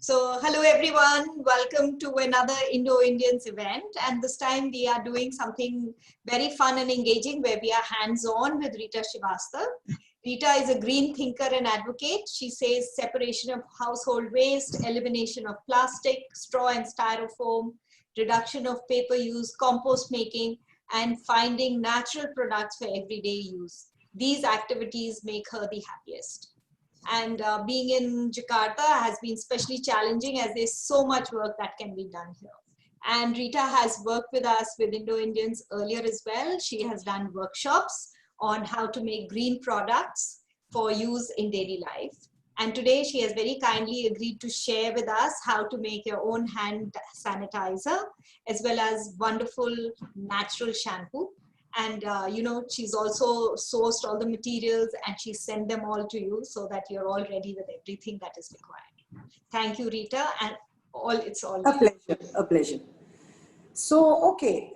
Hello everyone, welcome to another Indo-Indians event, and this time we are doing something very fun and engaging where we are hands-on with Rita Srivastava. Rita is a green thinker and advocate. She says separation of household waste, elimination of plastic, straw and styrofoam, reduction of paper use, compost making, and finding natural products for everyday use. These activities make her the happiest. And being in Jakarta has been especially challenging as there's so much work that can be done here. And Rita has worked with us with Indo-Indians earlier as well. She has done workshops on how to make green products for use in daily life. And today she has very kindly agreed to share with us how to make your own hand sanitizer, as well as wonderful natural shampoo. And she's also sourced all the materials and she sent them all to you so that you're all ready with everything that is required. Thank you, Rita, and it's all a pleasure. A pleasure. So, okay,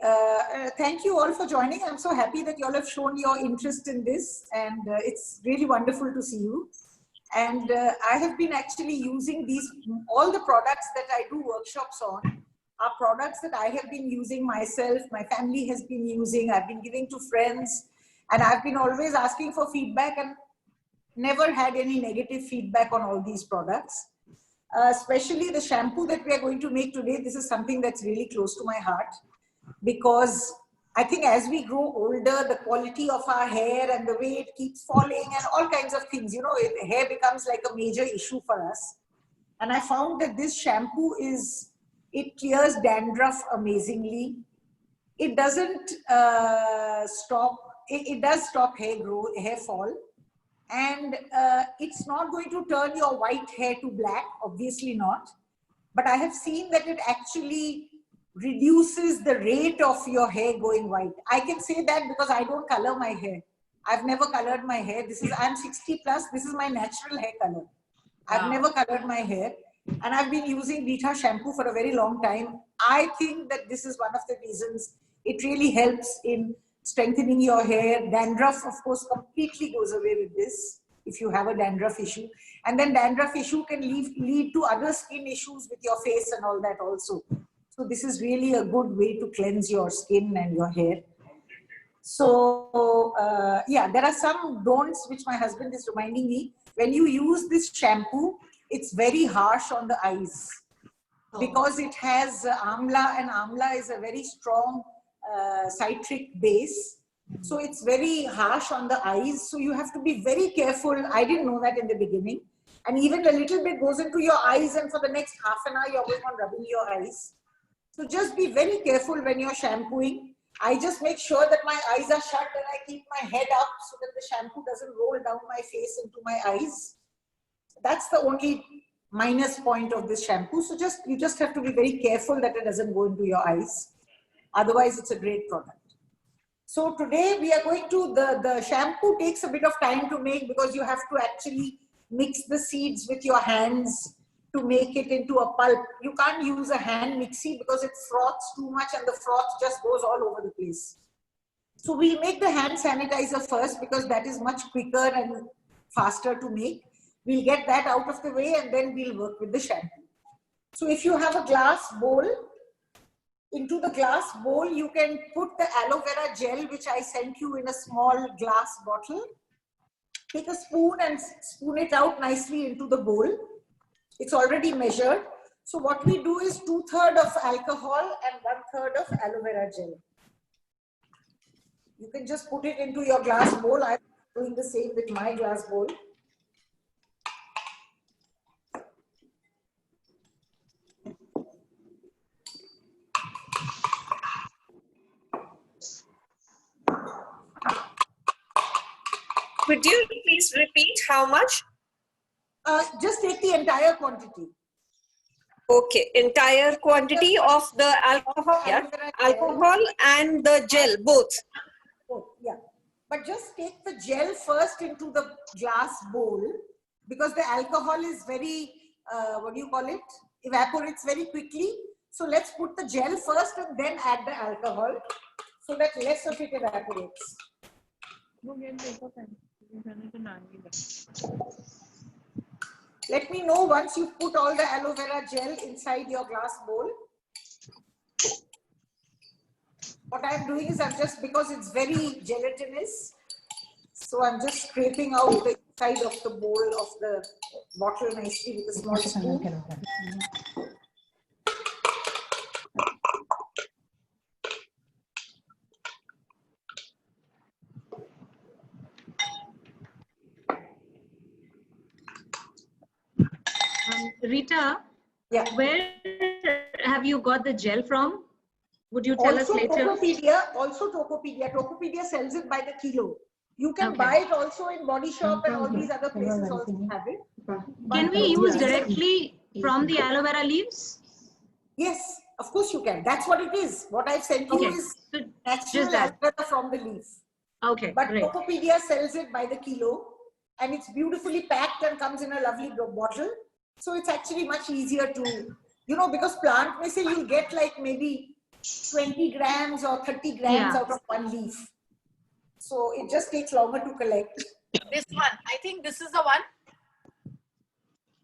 thank you all for joining. I'm so happy that you all have shown your interest in this, and it's really wonderful to see you. And I have been actually using all the products that I do workshops on are products that I have been using myself, my family has been using, I've been giving to friends, and I've been always asking for feedback and never had any negative feedback on all these products. Especially the shampoo that we are going to make today, this is something that's really close to my heart, because I think as we grow older, the quality of our hair and the way it keeps falling and all kinds of things, hair becomes like a major issue for us. And I found that this shampoo it clears dandruff amazingly. It doesn't stop, it does stop hair fall. And it's not going to turn your white hair to black, obviously not. But I have seen that it actually reduces the rate of your hair going white. I can say that because I don't color my hair. I've never colored my hair. I'm 60 plus, this is my natural hair color. I've never colored my hair. And I've been using Rita shampoo for a very long time. I think that this is one of the reasons it really helps in strengthening your hair. Dandruff, of course, completely goes away with this if you have a dandruff issue. And then dandruff issue can lead to other skin issues with your face and all that also. So this is really a good way to cleanse your skin and your hair. So yeah, there are some don'ts which my husband is reminding me. When you use this shampoo, it's very harsh on the eyes because it has amla, and amla is a very strong citric base. So it's very harsh on the eyes. So you have to be very careful. I didn't know that in the beginning. And even a little bit goes into your eyes, and for the next half an hour, you're going on rubbing your eyes. So just be very careful when you're shampooing. I just make sure that my eyes are shut and I keep my head up so that the shampoo doesn't roll down my face into my eyes. That's the only minus point of this shampoo. So you just have to be very careful that it doesn't go into your eyes. Otherwise, it's a great product. So today we are going to, the shampoo takes a bit of time to make because you have to actually mix the seeds with your hands to make it into a pulp. You can't use a hand mixie because it froths too much and the froth just goes all over the place. So we'll make the hand sanitizer first because that is much quicker and faster to make. We'll get that out of the way and then we'll work with the shampoo. So if you have a glass bowl, into the glass bowl, you can put the aloe vera gel, which I sent you in a small glass bottle. Take a spoon and spoon it out nicely into the bowl. It's already measured. So what we do is 2/3 of alcohol and 1/3 of aloe vera gel. You can just put it into your glass bowl. I'm doing the same with my glass bowl. Could you please repeat how much? Just take the entire quantity. Okay, entire quantity of the alcohol, yeah? Alcohol and the gel, both. Yeah, but just take the gel first into the glass bowl because the alcohol is very, evaporates very quickly. So let's put the gel first and then add the alcohol so that less of it evaporates. Let me know once you've put all the aloe vera gel inside your glass bowl. What I'm doing is because it's very gelatinous, so I'm just scraping out the inside of the bowl of the bottle nicely with a small spoon. Rita, Yeah. where have you got the gel from? Would you tell us later? Tokopedia. Tokopedia sells it by the kilo. You can buy it also in Body Shop and all these other places also have it. Can we use directly from the aloe vera leaves? Yes, of course you can. That's what it is. What I've sent you is natural aloe vera from the leaf. Okay, but great. Tokopedia sells it by the kilo and it's beautifully packed and comes in a lovely bottle. So it's actually much easier to, because plant may say you'll get like maybe 20 grams or 30 grams out of one leaf. So it just takes longer to collect. This one, I think this is the one.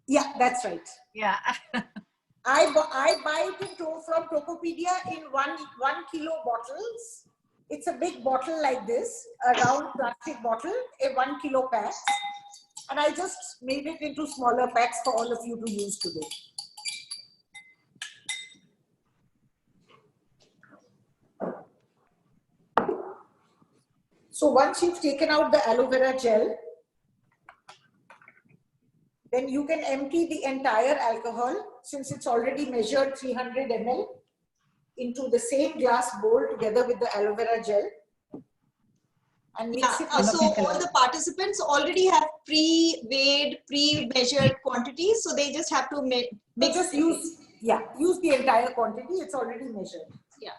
Yeah, that's right. Yeah. I buy it from Tokopedia in one kilo bottles. It's a big bottle like this, a round plastic bottle, a 1 kilo pack. And I just made it into smaller packs for all of you to use today. So once you've taken out the aloe vera gel, then you can empty the entire alcohol, since it's already measured 300 ml, into the same glass bowl together with the aloe vera gel. And mix it. So all the participants already have pre-weighed, pre-measured quantities, so they just have to mix. Just use the entire quantity. It's already measured. Yeah.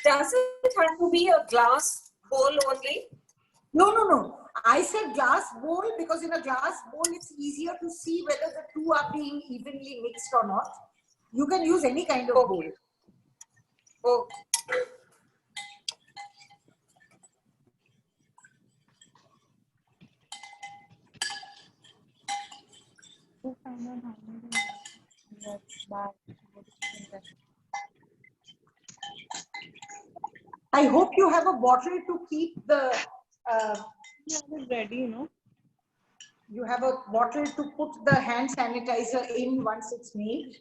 Does it have to be a glass bowl only? No. I said glass bowl because in a glass bowl, it's easier to see whether the two are being evenly mixed or not. You can use any kind of bowl. Oh. I hope you have a bottle to keep the. Ready, You have a bottle to put the hand sanitizer in once it's made.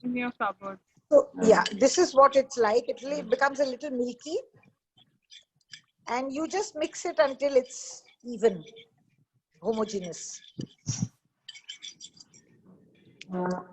in your cupboard. So yeah, this is what it's like. It becomes a little milky. And you just mix it until it's even, homogeneous. Wow.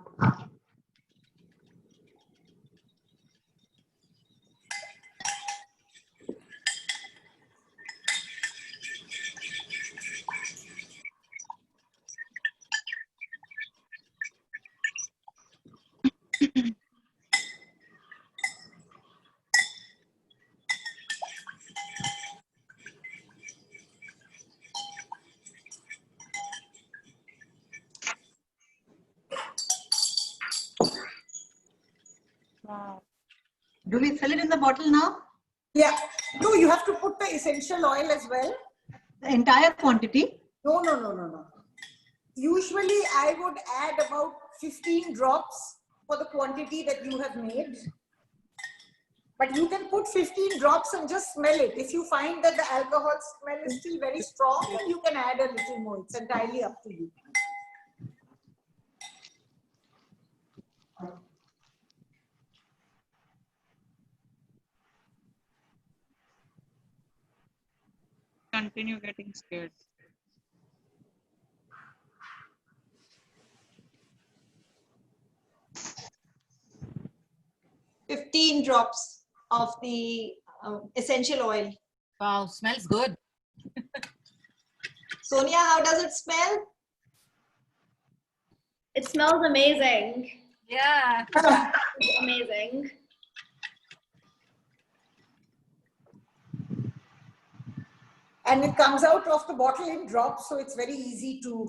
Do we fill it in the bottle now? Yeah. No, you have to put the essential oil as well. The entire quantity? No. Usually I would add about 15 drops for the quantity that you have made. But you can put 15 drops and just smell it. If you find that the alcohol smell is still very strong, then you can add a little more. It's entirely up to you. Continue getting scared. $15 drops of the essential oil. Wow, smells good. Sonia, how does it smell? It smells amazing. Yeah. It's amazing. And it comes out of the bottle in drops, so it's very easy to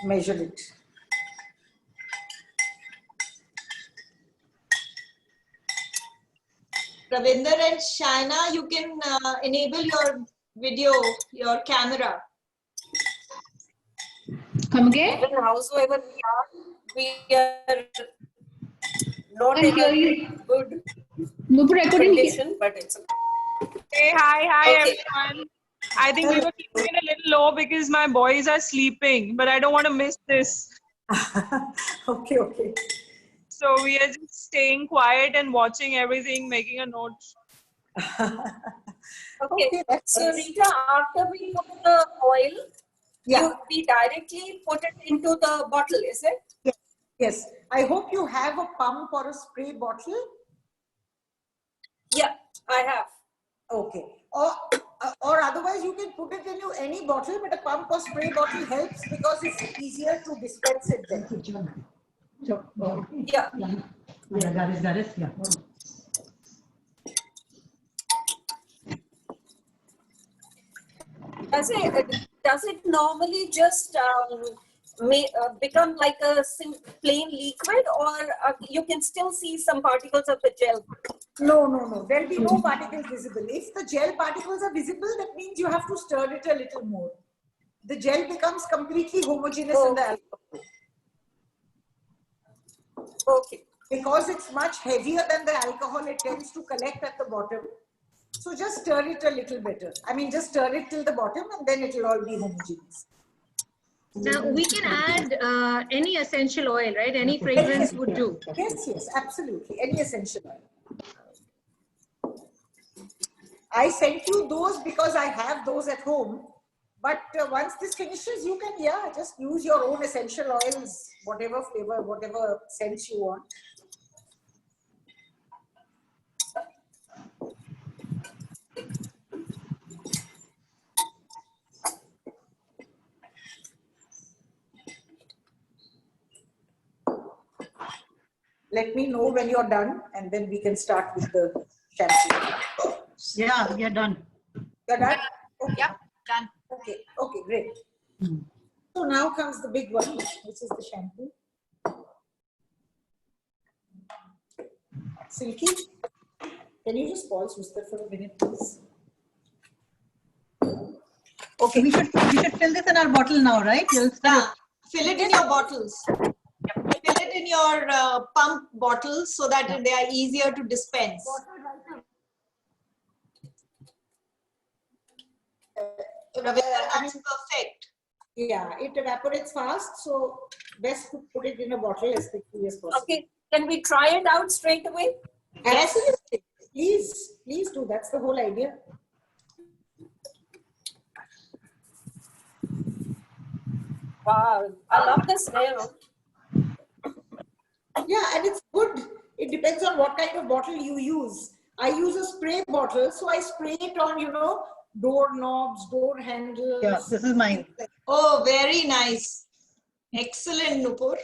measure it. Ravinder and Shaina, you can enable your video, your camera. Come again? Even howsoever we are not Can't in hear a you. good Nupur, I couldn't hear. condition, but it's Hey, hi Okay. everyone. I think we were keeping it a little low because my boys are sleeping, but I don't want to miss this. Okay. So we are just staying quiet and watching everything, making a note. okay. That's So Rita, after we put the oil, yeah. we directly put it into the bottle, is it? Yes. I hope you have a pump or a spray bottle. Yeah, I have. Okay. Or otherwise you can put it in any bottle, but a pump or spray bottle helps because it's easier to dispense it then. Yeah. Does it normally just become like a plain liquid, or you can still see some particles of the gel? No. There'll be no particles visible. If the gel particles are visible, that means you have to stir it a little more. The gel becomes completely homogeneous in the alcohol. Okay. Because it's much heavier than the alcohol, it tends to collect at the bottom. So just stir it a little better. I mean, just stir it till the bottom and then it will all be homogeneous. Now we can add any essential oil, right? Any fragrance would do. Yes, absolutely. Any essential oil. I sent you those because I have those at home. But once this finishes, you can, just use your own essential oils, whatever flavor, whatever scents you want. Let me know when you're done and then we can start with the shampoo. Yeah, we are done. You're done? Okay. Yep, done. Okay, great. So now comes the big one, which is the shampoo. Silky, can you just pause for a minute, please? Okay, we should fill this in our bottle now, right? You'll Yeah, fill it in your bottles. Fill it in your pump bottles so that they are easier to dispense. That's perfect. Yeah, it evaporates fast, so best to put it in a bottle as quickly as possible. Okay. Can we try it out straight away? Yes. Absolutely. Please do. That's the whole idea. Wow, I love the smell. Yeah, and it's good. It depends on what kind of bottle you use. I use a spray bottle, so I spray it on, door knobs, door handles. Yeah, this is mine. Oh, very nice. Excellent, Nupur.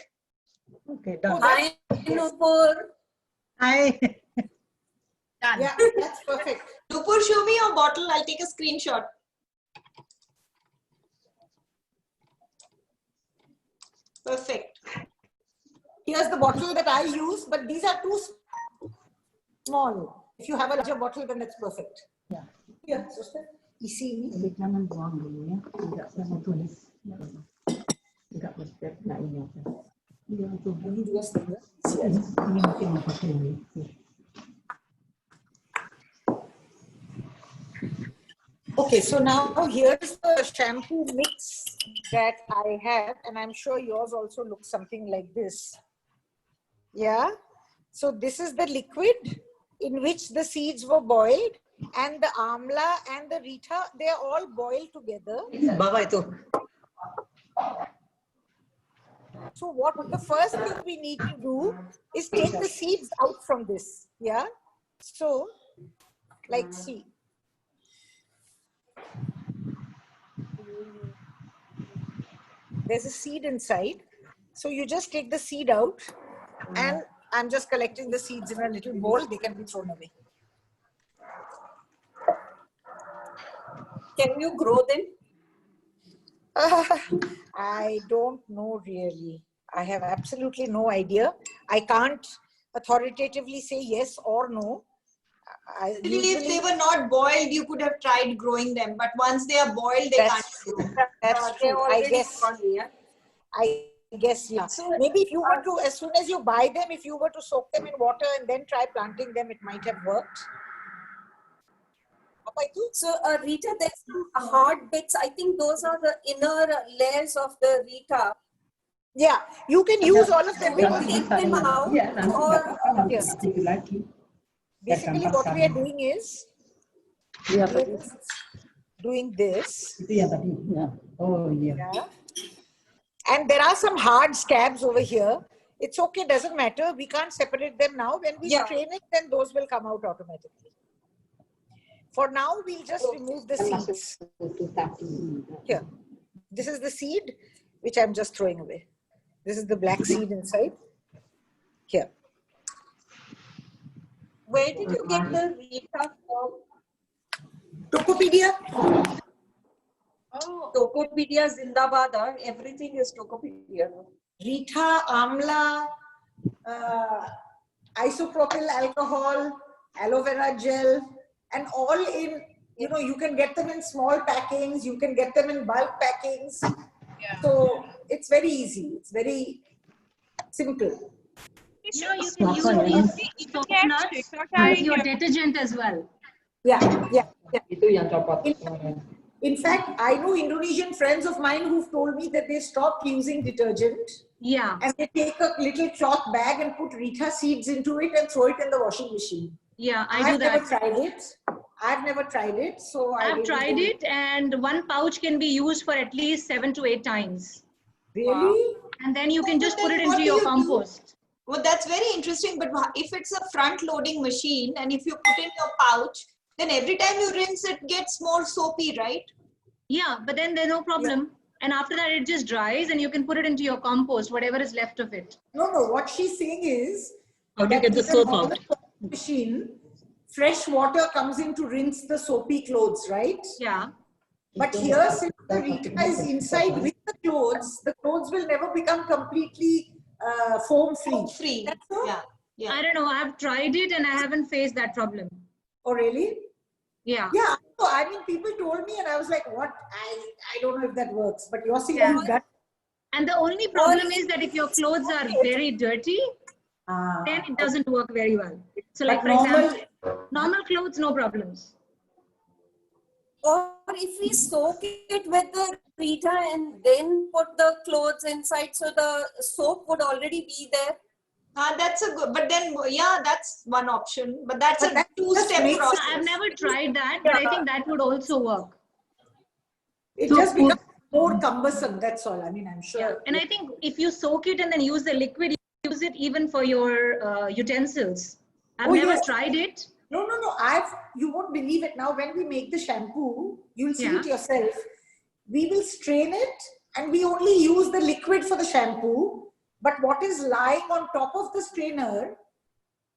Okay, done. Hi, Nupur. Hi. Done. Yeah, that's perfect. Nupur, show me your bottle. I'll take a screenshot. Perfect. Here's the bottle that I use, but these are too small. If you have a larger bottle, then that's perfect. Yeah. Yeah, sister. You see me? Jangan buang dulu ya. Tidak saya tulis. Tidak mesti lainnya. Dia untuk Ini dua setengah. ini mungkin mau pakai ini. Okay, so now here's the shampoo mix that I have, and I'm sure yours also looks something like this. Yeah. So this is the liquid in which the seeds were boiled, and the amla and the rita, they are all boiled together. Bawah itu. So what the first thing we need to do is take the seeds out from this. Yeah. So, like, see. There's a seed inside. So you just take the seed out, and I'm just collecting the seeds in a little bowl. They can be thrown away. Can you grow them? I don't know really. I have absolutely no idea. I can't authoritatively say yes or no. Actually, if they were not boiled, you could have tried growing them. But once they are boiled, they can't grow. That's They're true. I already guess. gone, yeah. I guess, yeah. So, Maybe if you were to, as soon as you buy them, if you were to soak them in water and then try planting them, it might have worked. So Rita, there's some hard bits. I think those are the inner layers of the Rita. Yeah, you can use all of them. Take them out, or Yes. Basically, what we are doing is doing this. Oh, yeah. Yeah. And there are some hard scabs over here. It's okay, doesn't matter. We can't separate them now. When we strain it, then those will come out automatically. For now, we'll just remove the seeds. Here. This is the seed, which I'm just throwing away. This is the black seed inside. Here. where did you get the Rita from? Tokopedia. Oh, Tokopedia Zindabad. Everything is Tokopedia. Rita, amla, isopropyl alcohol, aloe vera gel, and all in, you know, you can get them in small packings, you can get them in bulk packings. Yeah. So it's very easy. It's very simple. You know, you can use these soap nuts as your detergent as well. Yeah, yeah, yeah. Itu yang copot. In fact, I know Indonesian friends of mine who've told me that they stopped using detergent Yeah. and they take a little cloth bag and put Rita seeds into it and throw it in the washing machine. Yeah, I I've do never that. tried it. I've never tried it. So I've tried it, and one pouch can be used for at least 7 to 8 times. Really? And then you can just But put then it what into do your you do? compost. Well, that's very interesting. But if it's a front-loading machine and if you put in your pouch, then every time you rinse, it gets more soapy, right? Yeah, but then there's no problem. And after that, it just dries and you can put it into your compost, whatever is left of it. No, no. What she's saying is How do you that get the with a soap normal out? machine, fresh water comes in to rinse the soapy clothes, right? Yeah. But here, since the Rita is inside with the clothes will never become completely foam-free. Free. That's all? Yeah. Yeah. I don't know. I've tried it and I haven't faced that problem. Oh, really? Yeah. Yeah. So, I mean, people told me and I was like, what? I don't know if that works. But you're saying Yeah. that. And the only problem is that if your clothes are very dirty, then it doesn't work very well. So like, for example, normal clothes, no problems. Or if we soak it with the Rita and then put the clothes inside, so the soap would already be there. That's a good, but then, yeah, that's one option. But that's But a that just two-step makes- process. I've never tried that, but I think that would also work. It So just becomes more cumbersome. That's all. I mean, I'm sure. Yeah. And I think if you soak it and then use the liquid, use it even for your utensils. I've Oh, never yes. tried it. No. You won't believe it now. When we make the shampoo, you'll see Yeah. it yourself. We will strain it and we only use the liquid for the shampoo. But what is lying on top of the strainer,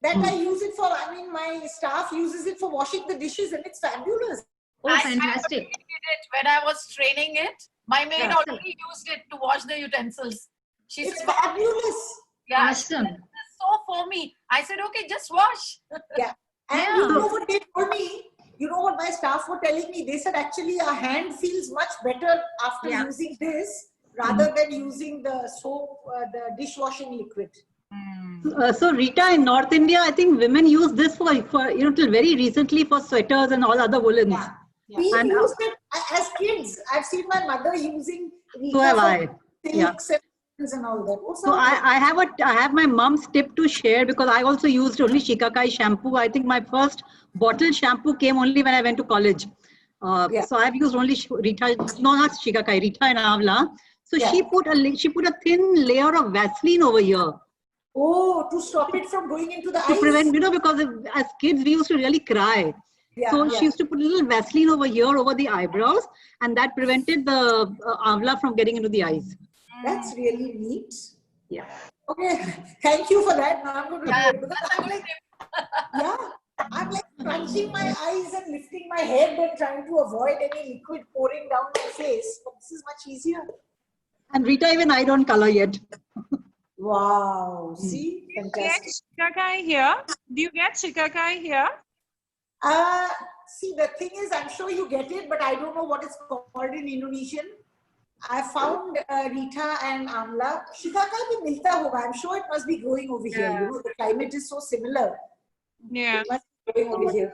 that I use it for, I mean, my staff uses it for washing the dishes and it's fabulous. Oh, I fantastic. did it when I was training it. My maid Yeah. already used it to wash the utensils. She It's said, fabulous. yeah, Awesome. this is so foamy. I said, okay, just wash. Yeah. And Yeah. you know what they told me? You know what my staff were telling me? They said actually our hand feels much better after Yeah. using this rather than using the soap, the dishwashing liquid. So Rita, in North India, I think women use this for till very recently for sweaters and all other woolens. Yeah. We And, used it as kids. I've seen my mother using Rita So have for I. Yeah. silks and all that. What's So up? I have my mom's tip to share because I also used only Shikakai shampoo. I think my first bottle shampoo came only when I went to college. Yeah. So I've used only Rita, no, not Shikakai, Rita and Amla. So she put a thin layer of Vaseline over here Oh, to stop it from going into the to eyes. prevent, because as kids we used to really cry. Yeah, So yeah. she used to put a little Vaseline over here, over the eyebrows, and that prevented the amla from getting into the eyes. That's really neat. Yeah. Okay, thank you for that. Now I'm going to do Yeah, it because that's a I'm good like, tip. yeah, I'm like crunching my eyes and lifting my head and trying to avoid any liquid pouring down my face. But this is much easier. And Rita, even I don't color yet. Wow, see, Get fantastic. shikakai here. Do you get shikakai here? See, the thing is, I'm sure you get it, but I don't know what it's called in Indonesian. I found Rita and Amla. Shikakai bhi milta hoga. I'm sure it must be growing over here. Yeah. You know, the climate is so similar. Yeah. It must be growing over here.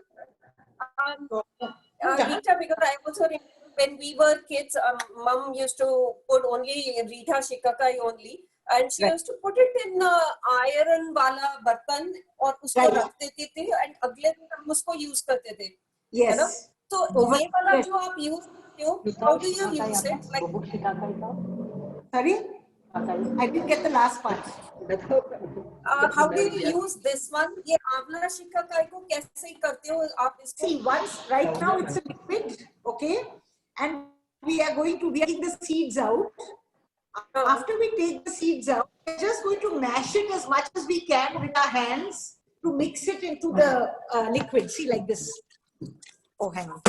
Rita, because I also remember when we were kids, mom used to put only Rita Shikakai only. And she Right. used to put it in iron wala bartan और उसको Right. रख देते थे and अगले दिन हम उसको use करते थे. Yes. तो Over- ये वाला yes. जो आप use करते हो, how do you use it? Like, Sorry? I didn't get the last part. how do you use this one? ये आंवला शिकाकाई को कैसे करते हो आप इसको? See, once, right now it's a liquid, okay? And we are taking the seeds out. After we take the seeds out, we're just going to mash it as much as we can with our hands to mix it into the liquid. See, like this. Oh, hang on.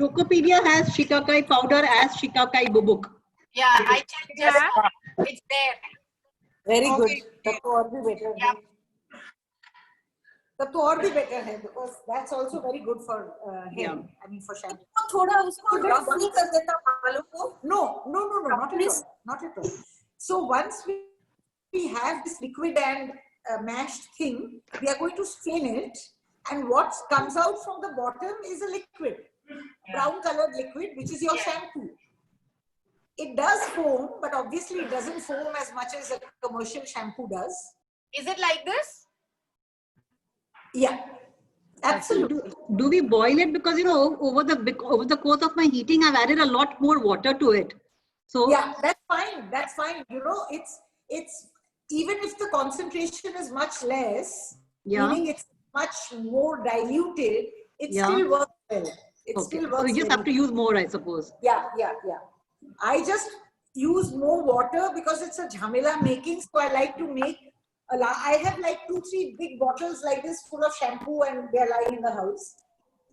Tokopedia has shikakai powder as shikakai bubuk. Yeah, I checked just now. It's there. Very good. Okay. तब तो और भी better है. Yeah. तब तो और भी better है because that's also very good for hair. Yeah. I mean for shampoo. तो थोड़ा उसको rough नहीं कर देता बालों को? No, not at all. Not at all. So once we have this liquid and mashed thing, we are going to strain it, and what comes out from the bottom is a liquid, brown colored liquid, which is your shampoo. It does foam, but obviously it doesn't foam as much as a commercial shampoo does. Is it like this? Yeah, absolutely. Do we boil it? Because over the course of my heating, I've added a lot more water to it. So Yeah, that's fine. That's fine. It's even if the concentration is much less, Yeah. meaning it's much more diluted, it Yeah. still works well. It okay. still So works. you just very have to use more, I suppose. Yeah. I just use more water because it's a jhamela making. So I like to make I have like 2-3 big bottles like this full of shampoo and they're lying in the house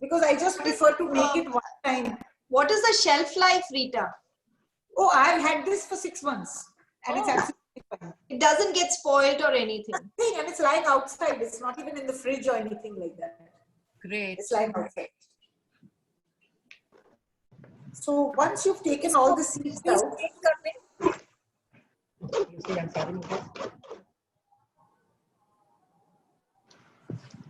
because I just prefer to make it one time. What is the shelf life, Rita? Oh, I've had this for 6 months and it's absolutely fine. It doesn't get spoiled or anything. Nothing, and it's lying outside. It's not even in the fridge or anything like that. Great. It's lying outside. So once you've taken all the seeds Please out, take करने.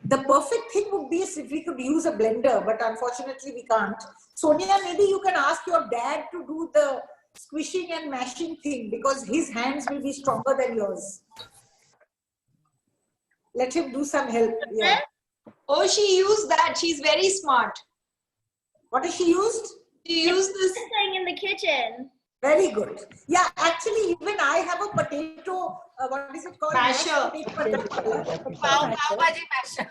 the perfect thing would be if we could use a blender, but unfortunately we can't. Sonia, maybe you can ask your dad to do the squishing and mashing thing because his hands will be stronger than yours. Let him do some help. Yeah. Oh, she used that. She's very smart. What has she used? She used this. Thing in the kitchen. Very good. Yeah, actually, even I have a potato, what is it called? Masher. Pav Bhaji masher.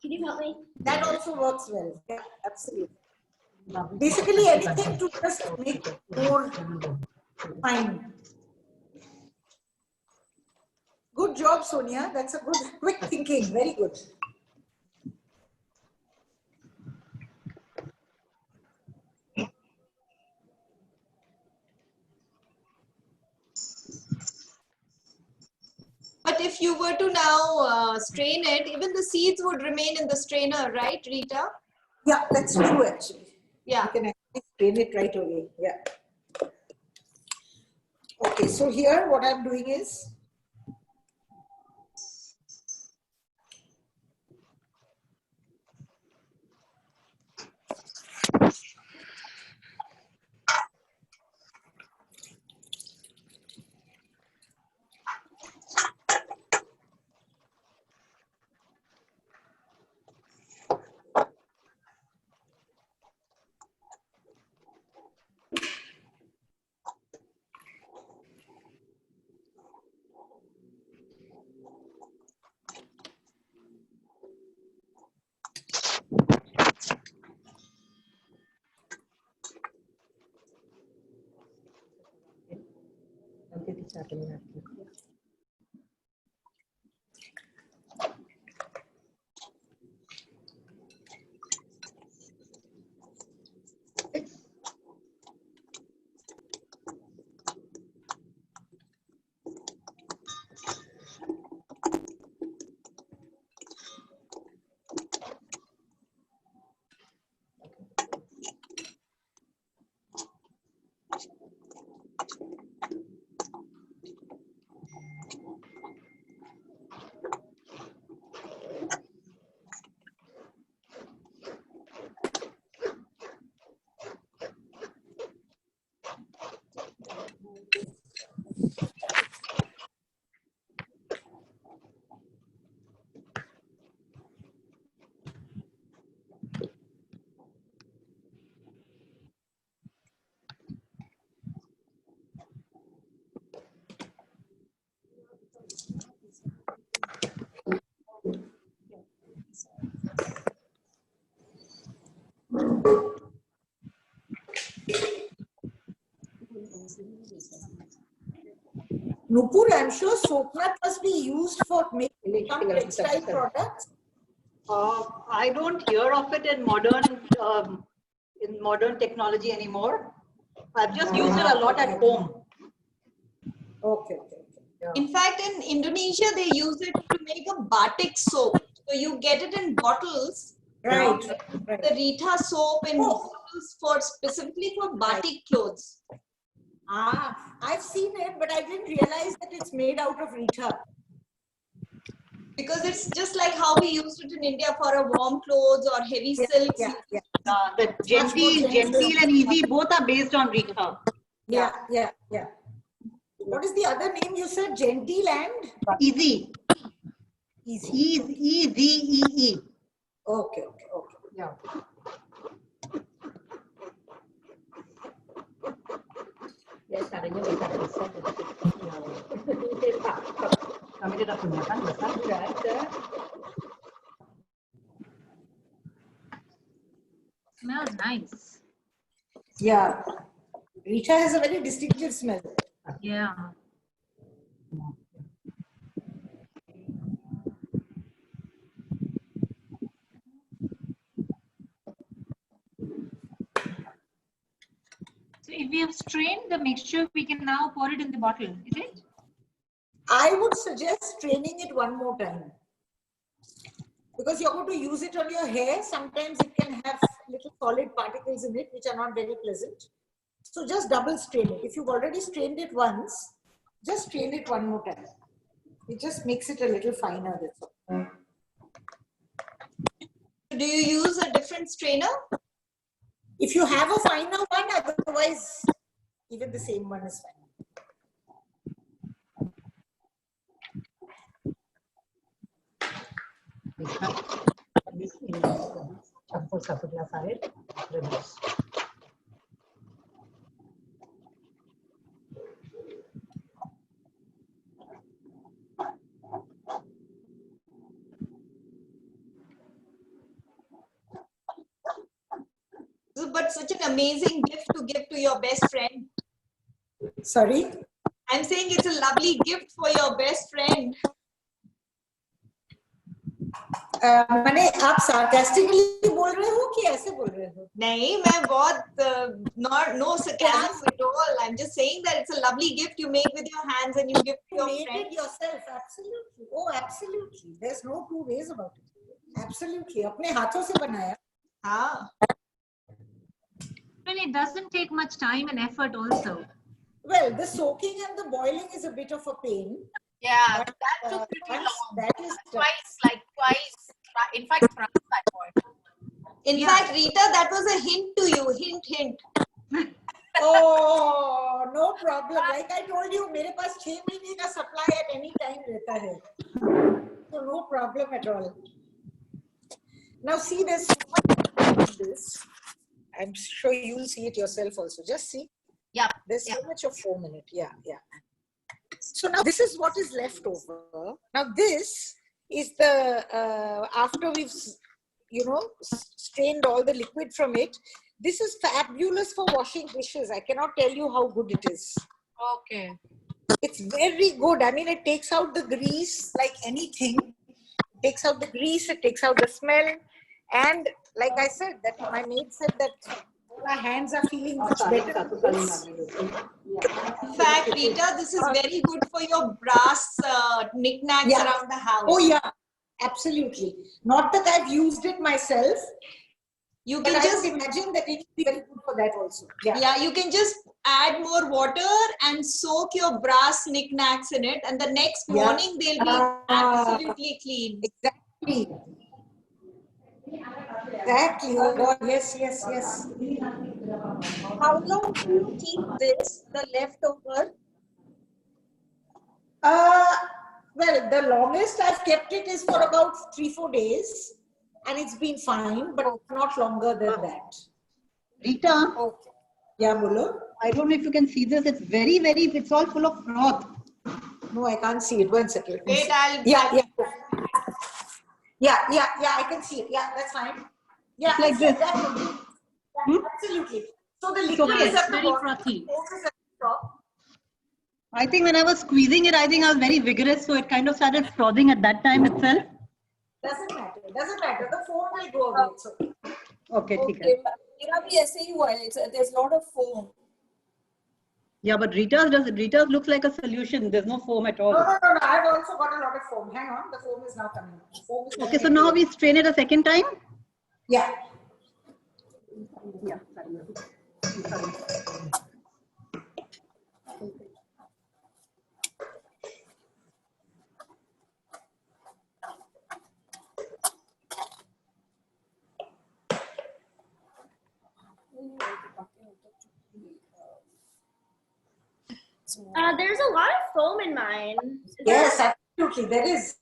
Can you help me? That also works well. Yeah, absolutely. Basically, anything to just make more fine. Good job, Sonia. That's a good, quick thinking. Very good. But if you were to now strain it, even the seeds would remain in the strainer, right, Rita? Yeah, that's true actually. Yeah. You can actually strain it right away. Yeah. Okay, so here what I'm doing is, Nupur, I'm sure soapnut must be used for making some textile products. I don't hear of it in modern technology anymore. I've just used it a lot at home. Okay. In fact, in Indonesia, they use it to make a batik soap. So you get it in bottles. Right. The Rita soap in bottles for specifically for batik clothes. I've seen it, but I didn't realize that it's made out of Rita. Because it's just like how we used it in India for a warm clothes or heavy silks. Yeah. The Genteel and Easy both are based on Rita. Yeah. What is the other name you said? Genteel and? Easy. E-Z-E-E. Okay. Yeah. Yes, Smells nice. Yeah. Rita has a very distinctive smell. Yeah. So if we have strained the mixture, we can now pour it in the bottle, is it? I would suggest straining it one more time. Because you're going to use it on your hair, sometimes it can have little solid particles in it, which are not very pleasant. So just double strain it. If you've already strained it once, just strain it one more time. It just makes it a little finer. That's all. Do you use a different strainer? If you have a finer one, otherwise even the same one is fine. But such an amazing gift to give to your best friend. Sorry? I'm saying it's a lovely gift for your best friend. मैंने आप sarcastically बोल रहे हो कि ऐसे बोल रहे हो? नहीं, मैं बहुत no sarcasm at all. I'm just saying that it's a lovely gift you make with your hands and you give to your You made friend. it yourself, absolutely. Oh, absolutely. There's no two ways about it. Absolutely. अपने हाथों से बनाया. हाँ. Well, it doesn't take much time and effort also. Well, the soaking and the boiling is a bit of a pain. Yeah, that took pretty long. That is Twice. In fact, thrice I poured. In fact, Rita, that was a hint to you. Hint. Oh, no problem. Like I told you, मेरे पास 6 महीने का supply at any time रहता है. So no problem at all. Now see, there's so much of this. I'm sure you'll see it yourself also. Just see. Yeah. There's so much of foam in it. Yeah. So now this is what is left over. Now this is the, after we've, strained all the liquid from it. This is fabulous for washing dishes. I cannot tell you how good it is. Okay. It's very good. I mean, it takes out the grease like anything. It takes out the grease, it takes out the smell. And like I said, that my maid said that my hands are feeling much better. In fact, Rita, this is very good for your brass knickknacks Yeah. around the house. Oh yeah, absolutely. Not that I've used it myself. You But can I just would imagine that it would be very good for that also. Yeah. yeah, you can just add more water and soak your brass knickknacks in it, and the next Yeah. morning they'll be absolutely clean. Exactly. Exactly. Oh God. Yes, yes, yes. How long do you keep this, the leftover? Well, the longest I've kept it is for about 3-4 days, and it's been fine, but not longer than that. Rita, Okay. Yeah, Bolo? I don't know if you can see this. It's very, very, it's all full of froth. No, I can't see it. One second. Let me Wait, see. I'll Yeah, I can see it. Yeah, that's fine. Yeah, It's like that's this. it, that's it. Yeah, absolutely. So the liquid okay. is at the Very bottom, frothy. foam is at the top. I think when I was squeezing it, I think I was very vigorous. So it kind of started frothing at that time itself. Doesn't matter. Doesn't matter. The foam will go away. It's okay. Okay, ठीक है. Okay. मेरा भी ऐसे ही हुआ है. There's a lot of foam. Yeah, but Rita's looks like a solution. There's no foam at all. No. I've also got a lot of foam. Hang on. The foam is now coming. The foam is Okay, so now we strain it a second time. Yeah. Yeah. There's a lot of foam in mine. Is that- Yes, absolutely. There is.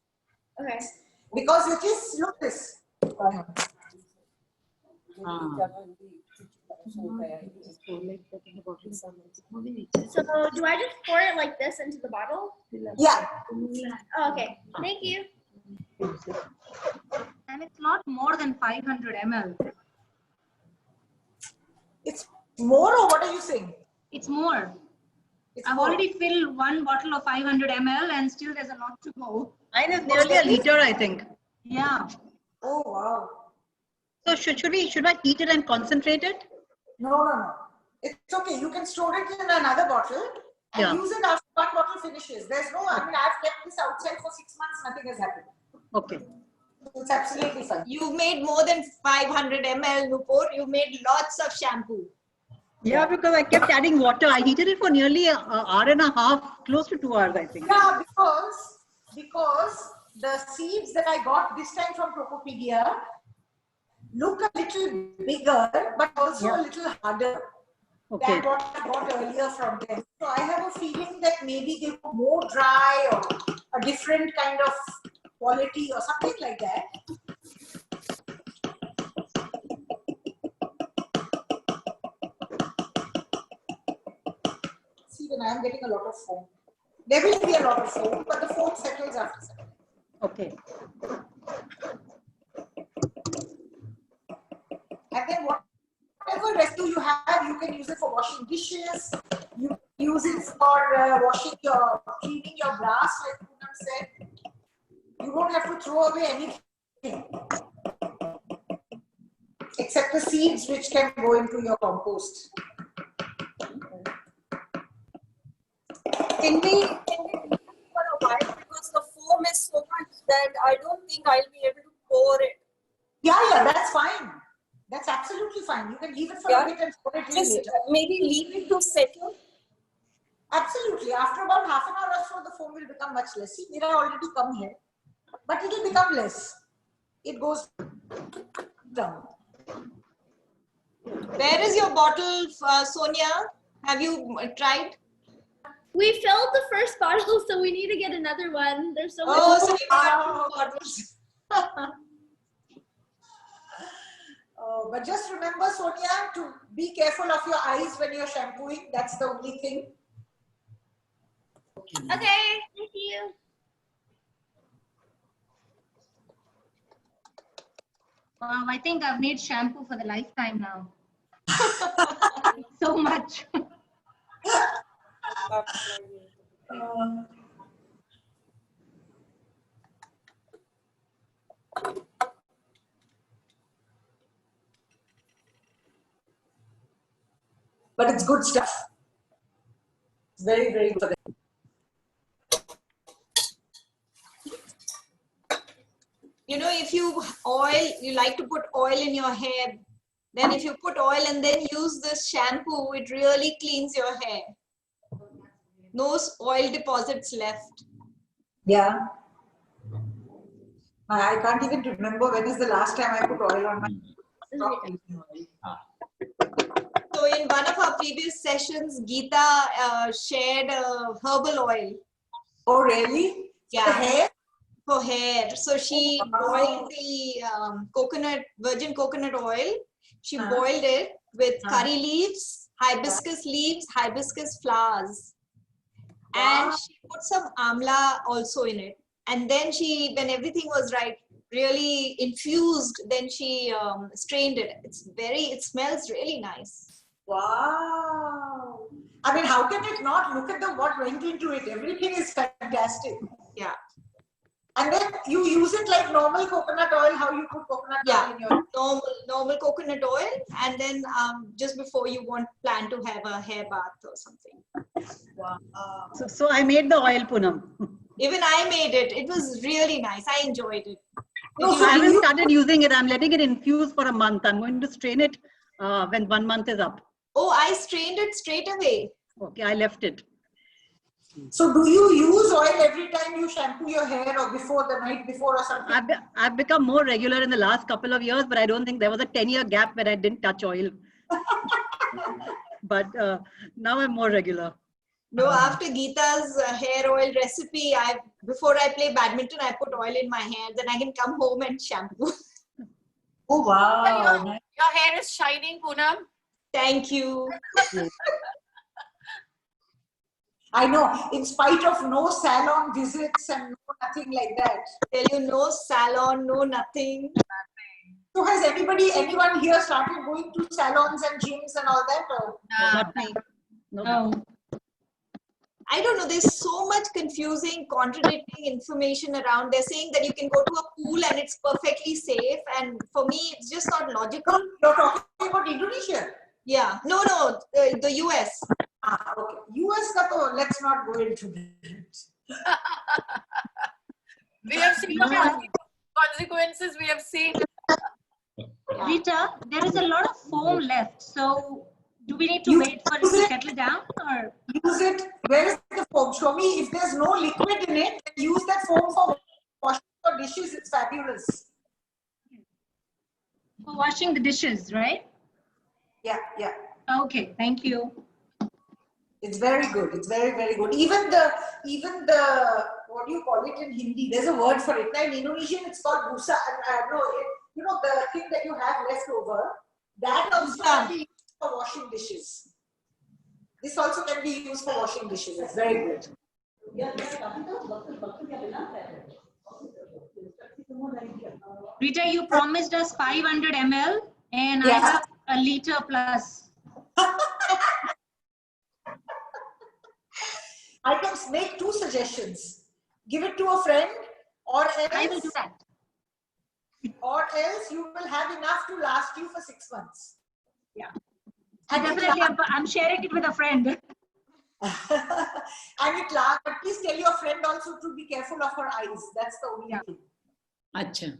Okay. Because it is, look this. So do I just pour it like this into the bottle? Yeah. Oh, okay. Thank you. And it's not more than 500 ml. It's more, or what are you saying? It's more. It's I've more. already filled one bottle of 500 ml and still there's a lot to go. Mine is nearly a liter, I think. Yeah. Oh, wow. So should I heat it and concentrate it? No. It's okay. You can store it in another bottle and Yeah. use it after one bottle finishes. There's no, I mean, I've kept this outside for 6 months, nothing has happened. Okay. It's absolutely fine. You've made more than 500 ml, Nupur. You made lots of shampoo. Yeah, because I kept adding water. I heated it for nearly an hour and a half, close to 2 hours, I think. Yeah, because the seeds that I got this time from Tokopedia look a little bigger, but also a little harder Okay. than what I got earlier from them. So I have a feeling that maybe they were more dry or a different kind of quality or something like that. See, when I am getting a lot of foam. There will be a lot of foam, but the foam settles after some time. Okay. And then whatever residue you have, you can use it for washing dishes. You can use it for cleaning your brass, like Poonam said. You don't have to throw away anything except the seeds, which can go into your compost. Can we leave it for a while, because the foam is so much that I don't think I'll be able to pour it. Yeah, that's fine. That's absolutely fine. You can leave it for a bit and pour it in Just later. maybe leave it to settle. Absolutely. After about half an hour or so, the foam will become much less. See, Mira already come here, but it will become less. It goes down. Where is your bottle, Sonia? Have you tried? We filled the first bottle, so we need to get another one. There's so much. Oh, so you got 2 bottles. Oh, but just remember, Sonia, to be careful of your eyes when you're shampooing. That's the only thing. Okay, thank you. Wow, I think I've made shampoo for the lifetime now. So much. But it's good stuff. It's very, very good. You know, if you like to put oil in your hair, then if you put oil and then use this shampoo, it really cleans your hair. No oil deposits left. Yeah. I can't even remember when is the last time I put oil on my hair. So in one of our previous sessions, Geeta shared herbal oil. Oh, really? Yeah. For hair? For hair. So she boiled the virgin coconut oil. She boiled it with curry leaves, hibiscus leaves, hibiscus flowers. And she put some amla also in it. And then she, when everything was right, really infused, then she strained it. It smells really nice. Wow. I mean, how can it not? Look at what went into it. Everything is fantastic. Yeah. And then you use it like normal coconut oil, how you put coconut oil in your... Normal coconut oil, and then just before you plan to have a hair bath or something. Wow. So I made the oil, Poonam. Even I made it. It was really nice. I enjoyed it. No, so I haven't started using it. I'm letting it infuse for a month. I'm going to strain it when 1 month is up. Oh, I strained it straight away. Okay, I left it. So do you use oil every time you shampoo your hair or the night before or something? I've become more regular in the last couple of years, but I don't think there was a 10-year gap where I didn't touch oil. But now I'm more regular. No, after Geeta's hair oil recipe, before I play badminton, I put oil in my hair. Then I can come home and shampoo. Oh, wow. Your hair is shining, Poonam. Thank you. I know, in spite of no salon visits and no nothing like that. Tell you, no salon, no nothing. So has anyone here started going to salons and gyms and all that? Or? Not me. No. I don't know. There's so much confusing, contradicting information around. They're saying that you can go to a pool and it's perfectly safe. And for me, it's just not logical. You're talking about Indonesia? Yeah. No, the US. Okay. US, let's not go into that. We have seen consequences. We have seen. Rita, there is a lot of foam left. So do we need to wait for it to settle down? Or use it. Where is the foam? Show me if there's no liquid in it. Use that foam for washing your dishes. It's fabulous. for washing the dishes, right? Yeah. Okay, thank you. It's very good. It's very, very good. Even the what do you call it in Hindi? There's a word for it. Now in Indonesian, it's called busa. You know the thing that you have left over. That also can be used for washing dishes. This also can be used for washing dishes. It's very good. Rita, you promised us 500 ml and Yeah. I have a liter plus. I can make two suggestions. Give it to a friend, or I will else, do that. or else you will have enough to last you for 6 months. Yeah. And Definitely, I'm sharing it with a friend. and it lasts. But please tell your friend also to be careful of her eyes. That's the only thing. Acha.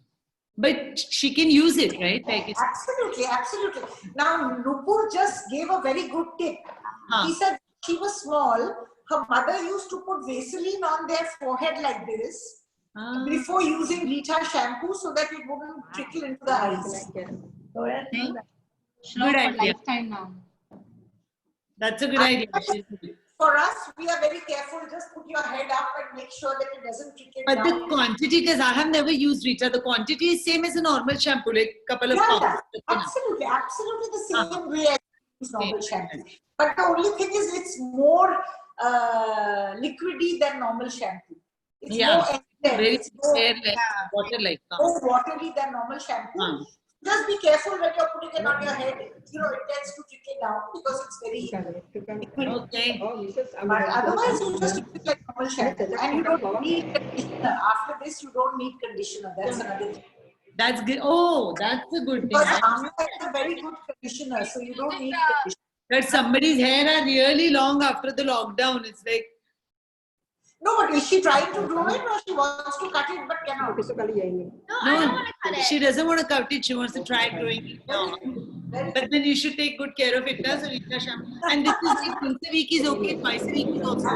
But she can use it, right? Like Absolutely, absolutely. Now, Nupur just gave a very good tip. He said she was small. Her mother used to put Vaseline on their forehead like this before using Rita shampoo so that it wouldn't trickle into the eyes. Good idea. Lifetime now. That's a good idea. For us, we are very careful. Just put your head up and make sure that it doesn't trickle But down. the quantity, because I have never used Rita, the quantity is same as a normal shampoo, like couple of pounds. Absolutely the same way as use normal shampoo. But the only thing is, it's more liquidy than normal shampoo. It's more very it's more, water-like. more watery than normal shampoo. Just be careful when you're putting it on your head. You know, it tends to trickle down because it's very. Okay. But otherwise, you just use it like normal shampoo, and you don't need conditioner. After this, you don't need conditioner. That's another thing. That's good. Oh, that's a good thing. Because Amla is a very good conditioner, so you don't need conditioner. That somebody's hair are really long after the lockdown. It's like, No, but is she trying to do it, or she wants to cut it but cannot? No, I don't no, want to cut it. she doesn't want to cut it. She wants to try growing it down. But then you should take good care of it. So Rita shampoo. And this is like once a week is okay, twice a week is also.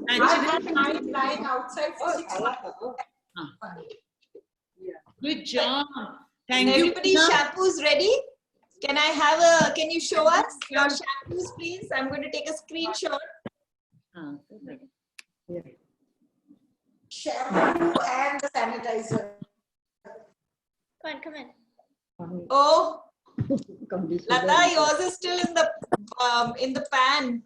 I've had mine lying outside for 6 months. Good job. Thank you. Everybody's Poonam. shampoo's ready. Can you show us your shampoos, please? I'm going to take a screenshot. Shampoo and the sanitizer. Come in. Oh, Lata, yours is still in the pan.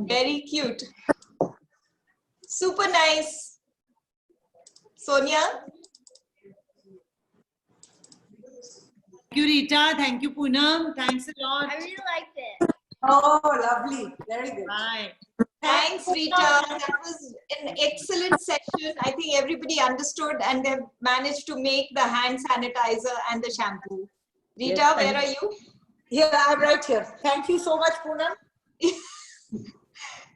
Very cute. Super nice. Sonia? Thank you, Rita. Thank you, Poonam. Thanks a lot. I really liked it. Oh, lovely. Very good. Bye. Thanks, Rita. That was an excellent session. I think everybody understood and they've managed to make the hand sanitizer and the shampoo. Rita, where are you? Here, I'm right here. Thank you so much, Poonam,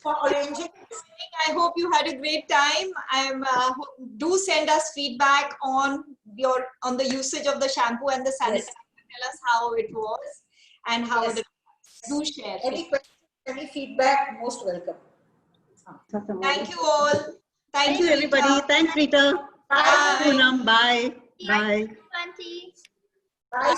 for arranging. I hope you had a great time. Do send us feedback on the usage of the shampoo and the sanitizer. Yes. Tell us how it was and how Yes. do share. Any questions, any feedback, most welcome. Thank you all. Thank you, everybody. Rita. Thanks, Rita. Bye. Poonam. Bye. Bye. Auntie. Bye.